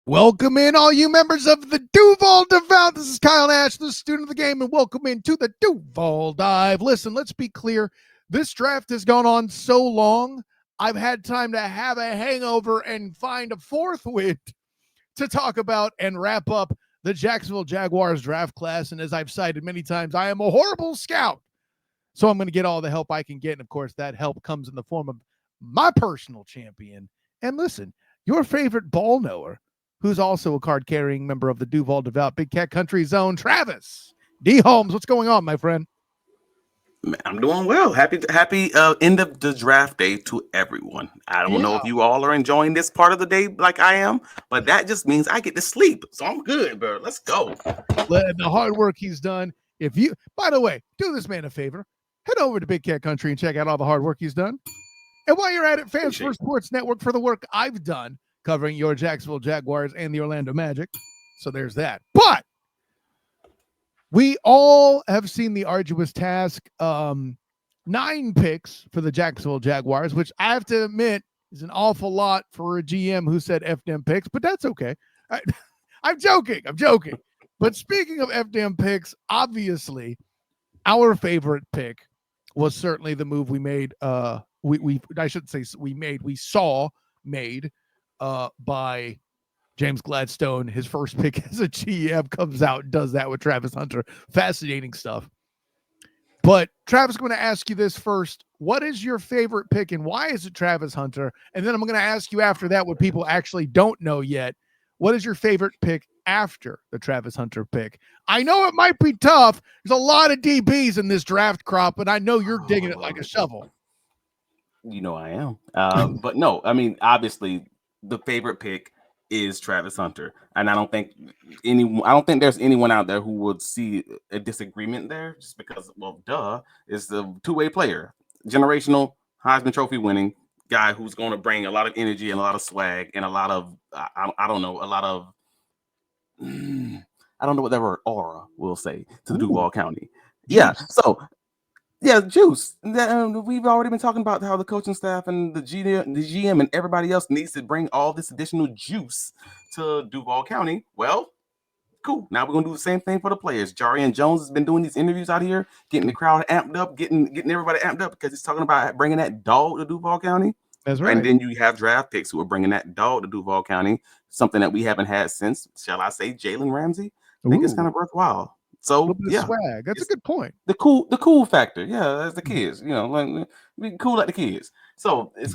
Welcome in, all you members of the Duval Duval. This is Kyle Nash, the student of the game, and welcome into the Duval Dive. Listen, let's be clear. This draft has gone on so long, I've had time to have a hangover and find a fourth wind to talk about and wrap up the Jacksonville Jaguars draft class. And as I've cited many times, I am a horrible scout. So I'm going to get all the help I can get. And of course, that help comes in the form of my personal champion. And listen, your favorite ball knower, who's also a card-carrying member of the Duval Devout Big Cat Country Zone, Travis D. Holmes. What's going on, my friend? I'm doing well. Happy end of the draft day to everyone. I don't know if you all are enjoying this part of the day like I am, but that just means I get to sleep. So I'm good, bro. Let's go. The hard work he's done. By the way, do this man a favor. Head over to Big Cat Country and check out all the hard work he's done. And while you're at it, Fans First Sports Network for the work I've done covering your Jacksonville Jaguars and the Orlando Magic. So there's that. But we all have seen the arduous task. 9 picks for the Jacksonville Jaguars, which I have to admit is an awful lot for a GM who said F them picks, but that's okay. I'm joking. But speaking of F them picks, obviously our favorite pick was certainly the move we made. We saw made by James Gladstone. His first pick as a GM comes out and does that with Travis Hunter. Fascinating stuff. But Travis, I'm going to ask you this first. What is your favorite pick and why is it Travis Hunter? And then I'm going to ask you after that what people actually don't know yet. What is your favorite pick after the Travis Hunter pick? I know it might be tough. There's a lot of DBs in this draft crop, and I know you're digging it like a shovel. You know I am. But no, I mean, obviously, the favorite pick is Travis Hunter, and I don't think there's anyone out there who would see a disagreement there, just because, well, is the two-way player, generational Heisman Trophy winning guy who's going to bring a lot of energy and a lot of swag and a lot of I don't know what that word aura will say to the Duval County. Yeah, so. Yeah, juice. We've already been talking about how the coaching staff and the GM and everybody else needs to bring all this additional juice to Duval County. Well, cool. Now we're gonna do the same thing for the players. Jarian Jones has been doing these interviews out here, getting the crowd amped up, getting everybody amped up because he's talking about bringing that dog to Duval County. That's right. And then you have draft picks who are bringing that dog to Duval County, something that we haven't had since, shall I say, Jalen Ramsey. I think it's kind of worthwhile. So yeah, swag. That's a good point. The cool factor, yeah, as the kids, like be cool like the kids. So it's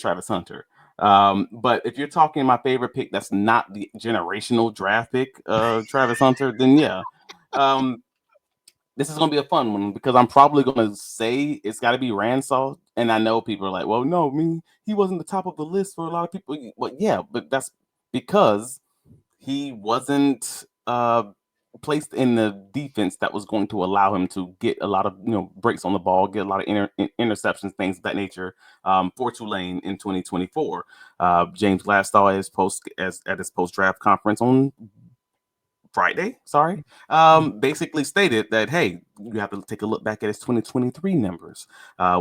Travis Hunter. But if you're talking my favorite pick, that's not the generational draft pick, Travis Hunter, then yeah, this is gonna be a fun one because I'm probably gonna say it's got to be Ransaw, and I know people are like, well, no, he wasn't the top of the list for a lot of people. But yeah, but that's because he wasn't placed in the defense that was going to allow him to get a lot of breaks on the ball, get a lot of interceptions, things of that nature for Tulane in 2024. James Gladstone at his post draft conference on Friday, basically stated that, hey, you have to take a look back at his 2023 numbers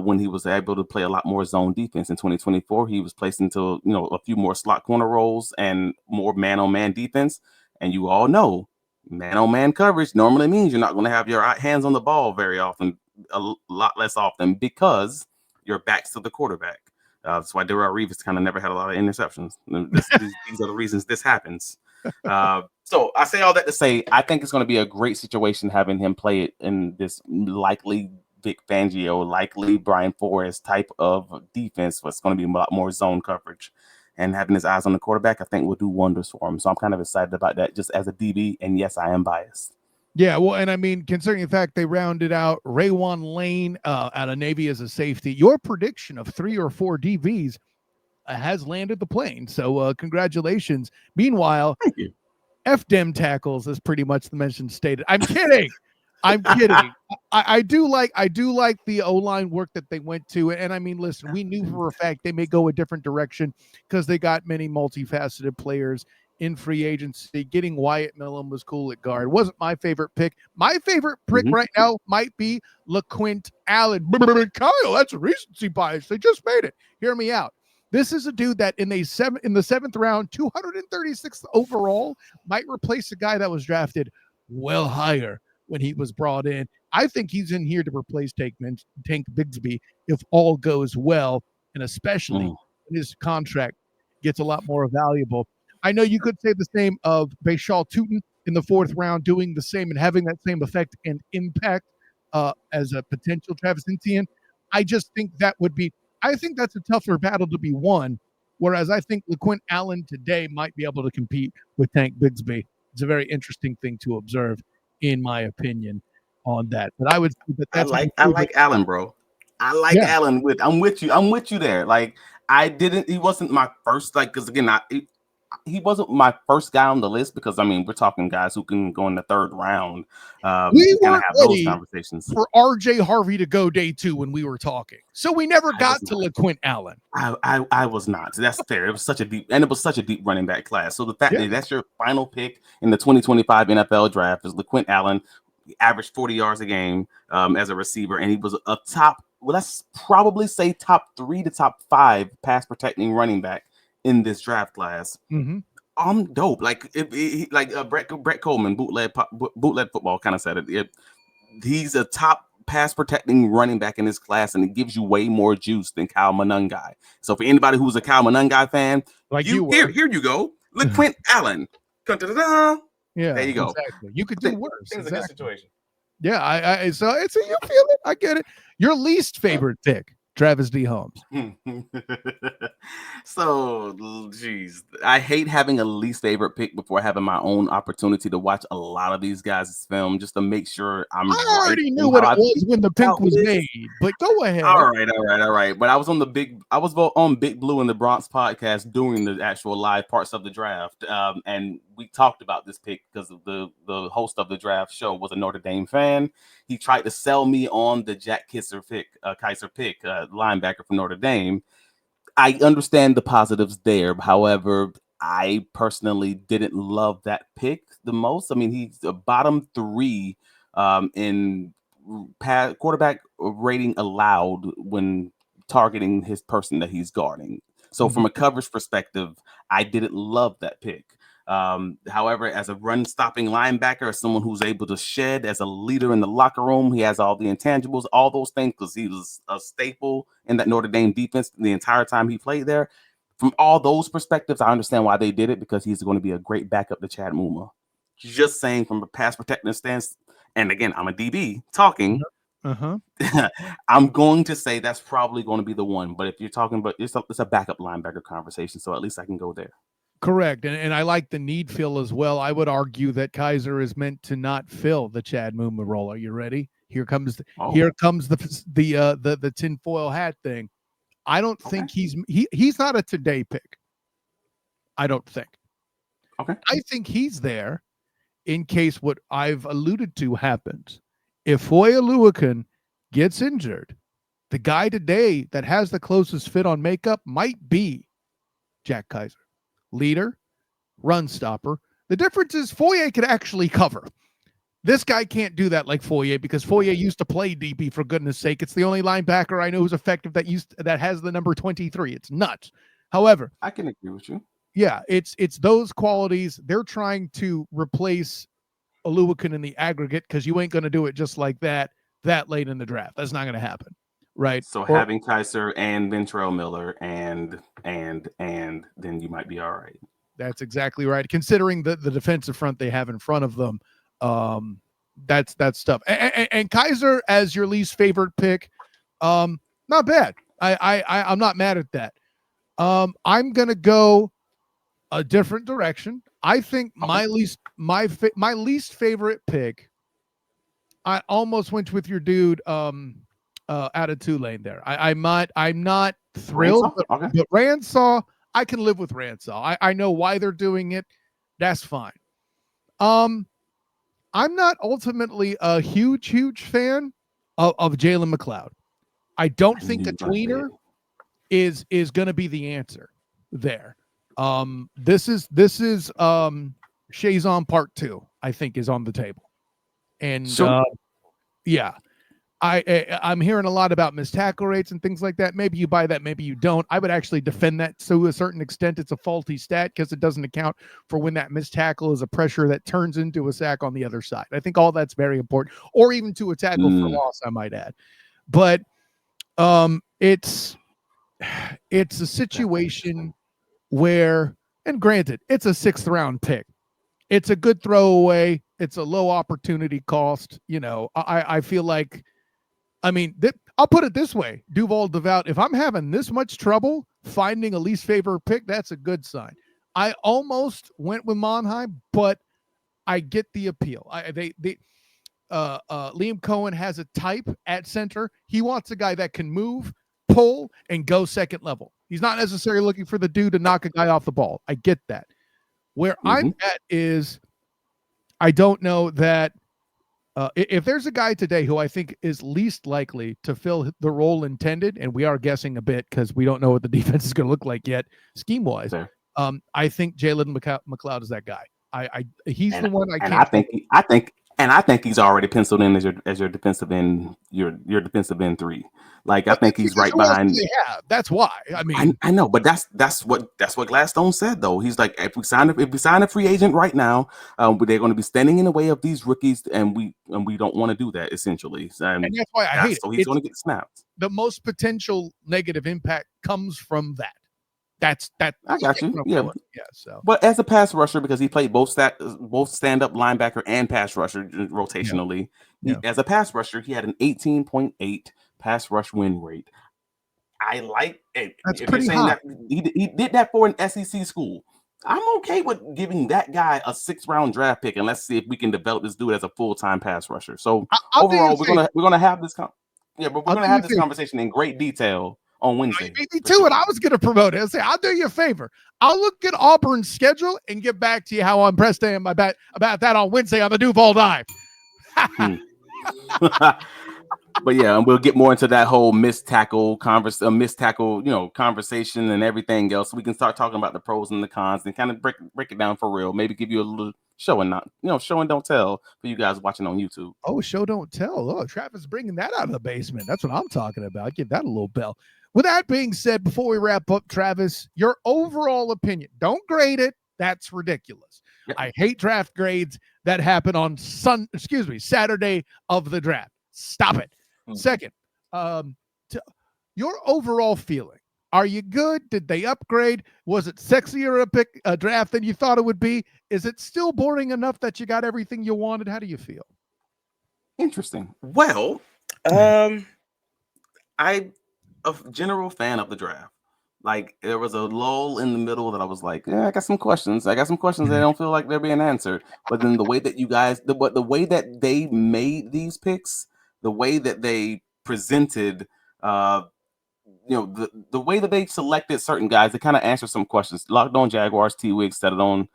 when he was able to play a lot more zone defense. In 2024, he was placed into a few more slot corner roles and more man-on-man defense. And you all know, man-on-man coverage normally means you're not going to have your hands on the ball very often, a lot less often, because your back's to the quarterback. That's why Darrell Reeves kind of never had a lot of interceptions. These are the reasons this happens. So I say all that to say, I think it's going to be a great situation having him play it in this likely Vic Fangio, likely Brian Flores type of defense. What's going to be a lot more zone coverage. And having his eyes on the quarterback, I think will do wonders for him. So I'm kind of excited about that just as a DB. And yes, I am biased. Yeah, well, and I mean, considering the fact they rounded out Raywan Lane out of Navy as a safety, your prediction of 3 or 4 DBs has landed the plane. So congratulations. Meanwhile, thank you. FDEM tackles is pretty much the mention stated. I'm kidding. I do like the O-line work that they went to. And I mean, listen, we knew for a fact they may go a different direction because they got many multifaceted players in free agency. Getting Wyatt Millam was cool at guard. Wasn't my favorite pick. My favorite pick right now might be LaQuint Allen. Kyle, that's a recency bias. They just made it. Hear me out. This is a dude that in the seventh round, 236th overall, might replace a guy that was drafted well higher when he was brought in. I think he's in here to replace Tank Bigsby if all goes well, and especially when his contract gets a lot more valuable. I know you could say the same of Bashal Tutin in the 4th round, doing the same and having that same effect and impact as a potential Travis Etienne. I just think I think that's a tougher battle to be won, whereas I think LeQuint Allen today might be able to compete with Tank Bigsby. It's a very interesting thing to observe, in my opinion, on that. But I would say that that's I like Allen, bro. I like Allen. I'm with you there. Like he wasn't my first, because again, he wasn't my first guy on the list, because I mean, we're talking guys who can go in the 3rd round. We kind weren't of have ready those conversations for RJ Harvey to go day 2 when we were talking, so we never got to LeQuint Allen. I was not. That's fair. It was such a deep running back class. So the fact that that's your final pick in the 2025 NFL draft is LeQuint Allen. He averaged 40 yards a game as a receiver, and he was a top, let's probably say top 3 to top 5 pass protecting running back in this draft class. Mm-hmm. I'm dope. Like Brett Coleman, bootleg football kind of said it. He's a top pass protecting running back in this class, and it gives you way more juice than Kyle Monangai. So for anybody who's a Kyle Monangai fan, like here you go, LeQuint Allen. Yeah, there you go. Exactly. You could do worse. It's a good situation. Yeah, so you feel it. I get it. Your least favorite pick, Travis D. Holmes. So, geez, I hate having a least favorite pick before having my own opportunity to watch a lot of these guys' film, just to make sure I already knew what it was when the pick was made, but go ahead. All right. But I was on Big Blue in the Bronx podcast during the actual live parts of the draft, and we talked about this pick because the host of the draft show was a Notre Dame fan. He tried to sell me on the Jack Kaiser pick, linebacker from Notre Dame. I understand the positives there. However, I personally didn't love that pick the most. I mean, he's a bottom 3 in quarterback rating allowed when targeting his person that he's guarding. So from a coverage perspective, I didn't love that pick. However, as a run stopping linebacker, as someone who's able to shed, as a leader in the locker room, he has all the intangibles, all those things, because he was a staple in that Notre Dame defense the entire time he played there. From all those perspectives, I understand why they did it, because he's going to be a great backup to Chad Muma. Just saying, from a pass protecting stance, and again, I'm a DB talking. I'm going to say that's probably going to be the one. But if you're talking about it's a backup linebacker conversation, so at least I can go there. Correct. And I like the need fill as well. I would argue that Kaiser is meant to not fill the Chad Muma role. Are you ready? Here comes the tinfoil hat thing. I don't think he's not a today pick. I don't think. Okay. I think he's there in case what I've alluded to happens. If Foye Oluokun gets injured, the guy today that has the closest fit on makeup might be Jack Kaiser. Leader, run stopper. The difference is Foye could actually cover. This guy can't do that like Foye, because Foye used to play DB, for goodness sake. It's the only linebacker I know who's effective that has the number 23. It's nuts. However, I can agree with you. Yeah, it's those qualities. They're trying to replace Oluokun in the aggregate, because you ain't going to do it just like that late in the draft. That's not going to happen, right? So having Kaiser and Ventrell Miller and then you might be all right. That's exactly right. Considering the defensive front they have in front of them, that's tough. And Kaiser as your least favorite pick, not bad. I'm not mad at that. I'm gonna go a different direction. I think my least favorite pick. I almost went with your dude out of Tulane there. I'm not thrilled, but Ransaw, I can live with Ransaw. I know why they're doing it. That's fine. I'm not ultimately a huge fan of Jalen McLeod. I don't think a tweener is going to be the answer there. This is Shazon Part 2, I think, is on the table. And yeah, I'm hearing a lot about missed tackle rates and things like that. Maybe you buy that, maybe you don't. I would actually defend that to a certain extent. It's a faulty stat because it doesn't account for when that missed tackle is a pressure that turns into a sack on the other side. I think all that's very important, or even to a tackle for loss, I might add. But it's a situation where, and granted, it's a 6th round pick. It's a good throwaway. It's a low opportunity cost. I feel like, I'll put it this way, Duval, Duval, if I'm having this much trouble finding a least favorite pick, that's a good sign. I almost went with Monheim, but I get the appeal. Liam Cohen has a type at center. He wants a guy that can move, pull, and go second level. He's not necessarily looking for the dude to knock a guy off the ball. I get that. Where I'm at is I don't know that if there's a guy today who I think is least likely to fill the role intended, and we are guessing a bit because we don't know what the defense is going to look like yet, scheme-wise, I think Jalen McLeod is that guy. He's the one I can't. I think he's already penciled in as your defensive end, your defensive end 3. Like, I think he's right behind. That's why. I know, but that's what Gladstone said though. He's like, if we sign a free agent right now, they're going to be standing in the way of these rookies, and we don't want to do that essentially. And that's why I hate it. So he's going to get snapped. The most potential negative impact comes from that. I got you. Yeah. So, but as a pass rusher, because he played both stand-up linebacker and pass rusher rotationally, as a pass rusher, he had an 18.8 pass rush win rate. I like it. That's pretty high. He did that for an SEC school. I'm okay with giving that guy a 6th round draft pick, and let's see if we can develop this dude as a full-time pass rusher. So overall, we're gonna have this. We're gonna have this conversation in great detail on Wednesday. Me too, and I was going to promote it. I'll say, I'll do you a favor. I'll look at Auburn's schedule and get back to you how impressed I am about that on Wednesday on the Duval Dive. But yeah, and we'll get more into that whole missed tackle conversation and everything else. So we can start talking about the pros and the cons and kind of break it down for real. Maybe give you a little show and don't tell for you guys watching on YouTube. Oh, show don't tell. Oh, Travis bringing that out of the basement. That's what I'm talking about. Give that a little bell. With that being said, before we wrap up, Travis, your overall opinion. Don't grade it. That's ridiculous. Yep. I hate draft grades that happen on Saturday of the draft. Stop it. Second, your overall feeling. Are you good? Did they upgrade? Was it sexier a draft than you thought it would be? Is it still boring enough that you got everything you wanted? How do you feel? Interesting. Well, I'm a general fan of the draft. Like, there was a lull in the middle that I was like, I got some questions. That don't feel like they're being answered. But then the way that you guys, the way that they made these picks, the way that they presented, the way that they selected certain guys, they kind of answered some questions. Locked On Jaguars, T-Wig said it on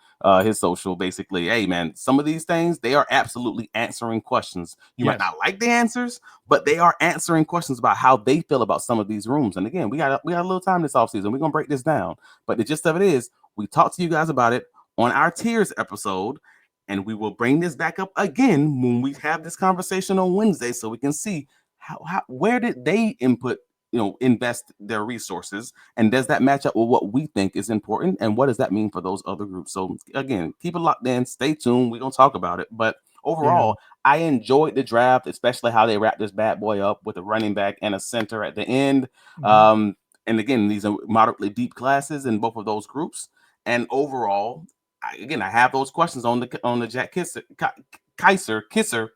his social, basically. Hey, man, some of these things, they are absolutely answering questions. You might not like the answers, but they are answering questions about how they feel about some of these rooms. And again, we got a little time this offseason. We're going to break this down. But the gist of it is, we talked to you guys about it on our tiers episode, and we will bring this back up again when we have this conversation on Wednesday so we can see where did they invest their resources, and does that match up with what we think is important, and what does that mean for those other groups? So again, keep it locked in, stay tuned, we're gonna talk about it. But overall, I enjoyed the draft, especially how they wrapped this bad boy up with a running back and a center at the end. And again, these are moderately deep classes in both of those groups. And overall, I have those questions on the Jack Kisser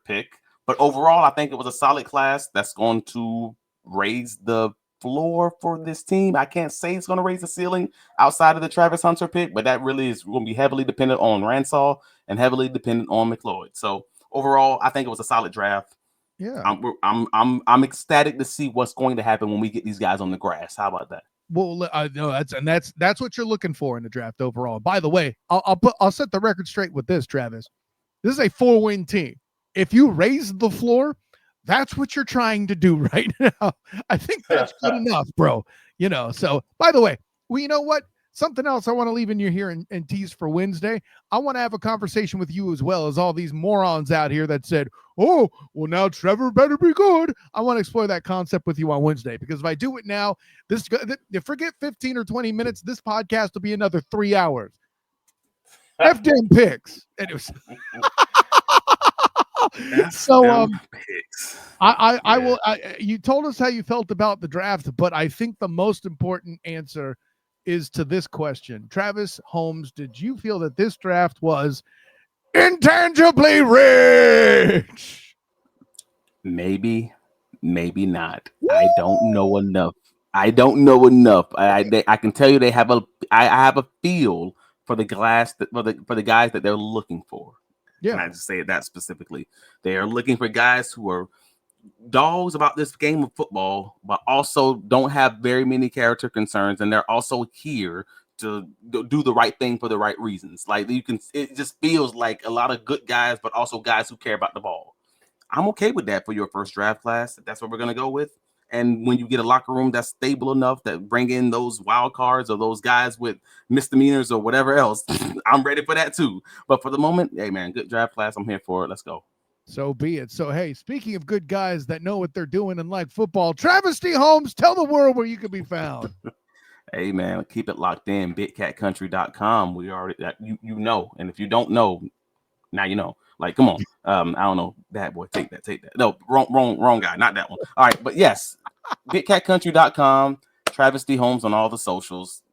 pick, but overall, I think it was a solid class that's going to raise the floor for this team. I can't say it's going to raise the ceiling outside of the Travis Hunter pick, but that really is going to be heavily dependent on Ransall and heavily dependent on McLeod. So overall, I think it was a solid draft. Yeah, I'm ecstatic to see what's going to happen when we get these guys on the grass. How about that? Well, no, that's what you're looking for in the draft overall. By the way, I'll set the record straight with this, Travis. This is a 4-win team. If you raise the floor, that's what you're trying to do right now. I think that's good enough, bro. So by the way, well, you know what? something else I want to leave in your here and tease for Wednesday. I want to have a conversation with you as well as all these morons out here that said, oh, well, now Trevor better be good. I want to explore that concept with you on Wednesday, because if I do it now, forget 15 or 20 minutes, this podcast will be another 3 hours. F damn picks. Anyways. So picks. I will. You told us how you felt about the draft, but I think the most important answer is to this question. Travis Holmes, did you feel that this draft was intangibly rich? Maybe not. I don't know enough. I can tell you I have a feel for the guys that they're looking for. Yeah. Can I just say it that specifically? They are looking for guys who are dogs about this game of football, but also don't have very many character concerns, and they're also here to do the right thing for the right reasons. Like it just feels like a lot of good guys, but also guys who care about the ball. I'm okay with that for your first draft class. That's what we're gonna go with. And when you get a locker room that's stable enough that bring in those wild cards or those guys with misdemeanors or whatever else, I'm ready for that too. But for the moment, hey man, good draft class. I'm here for it. Let's go. So be it. So, hey, speaking of good guys that know what they're doing and like football, Travis D. Holmes, tell the world where you can be found. Hey man, keep it locked in. BigCatCountry.com. We already you know, and if you don't know, now you know. Like, come on. I don't know. Bad boy, take that. No, wrong guy, not that one. All right, but yes, BigCatCountry.com. Travis D. Holmes on all the socials.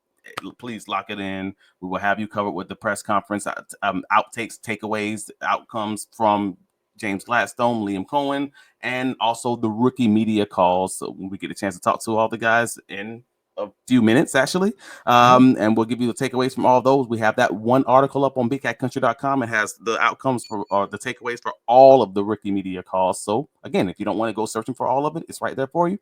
Please lock it in. We will have you covered with the press conference, outtakes, takeaways, outcomes from James Gladstone, Liam Cohen, and also the rookie media calls. So when we get a chance to talk to all the guys in a few minutes, actually, and we'll give you the takeaways from all of those. We have that one article up on BigCatCountry.com. It has the outcomes for or the takeaways for all of the rookie media calls. So again, if you don't want to go searching for all of it, it's right there for you.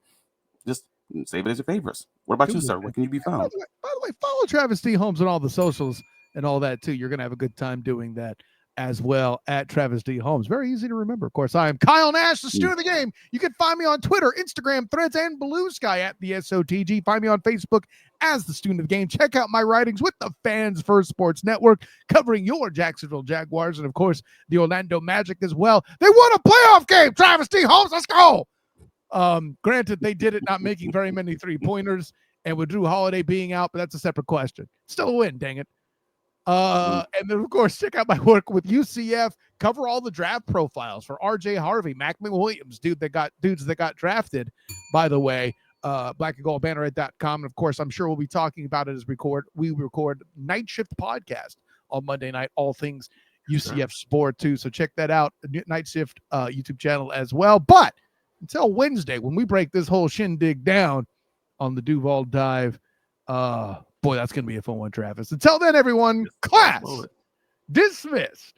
Just save it as your favorites. What about you, sir? Where can you be found? By the way, follow Travis D. Holmes on all the socials and all that too. You're gonna have a good time doing that as well at Travis D. Holmes. Very easy to remember. Of course, I am Kyle Nash, the student of the game. You can find me on Twitter, Instagram, Threads, and Blue Sky at the SOTG. Find me on Facebook as the student of the game. Check out my writings with the Fans First Sports Network, covering your Jacksonville Jaguars and, of course, the Orlando Magic as well. They won a playoff game. Travis D. Holmes, let's go. Granted, they did it not making very many three-pointers and with Drew Holiday being out, but that's a separate question. Still a win, dang it. And then, of course, check out my work with UCF. Cover all the draft profiles for RJ Harvey, Mac McWilliams, dudes that got drafted, by the way. blackandgoldbanner.com. And of course, I'm sure we'll be talking about it as we record Night Shift podcast on Monday night, all things UCF sport too. So check that out, Night Shift YouTube channel as well. But until Wednesday, when we break this whole shindig down on the Duval dive, boy, that's going to be a fun one, Travis. Until then, everyone, class dismissed.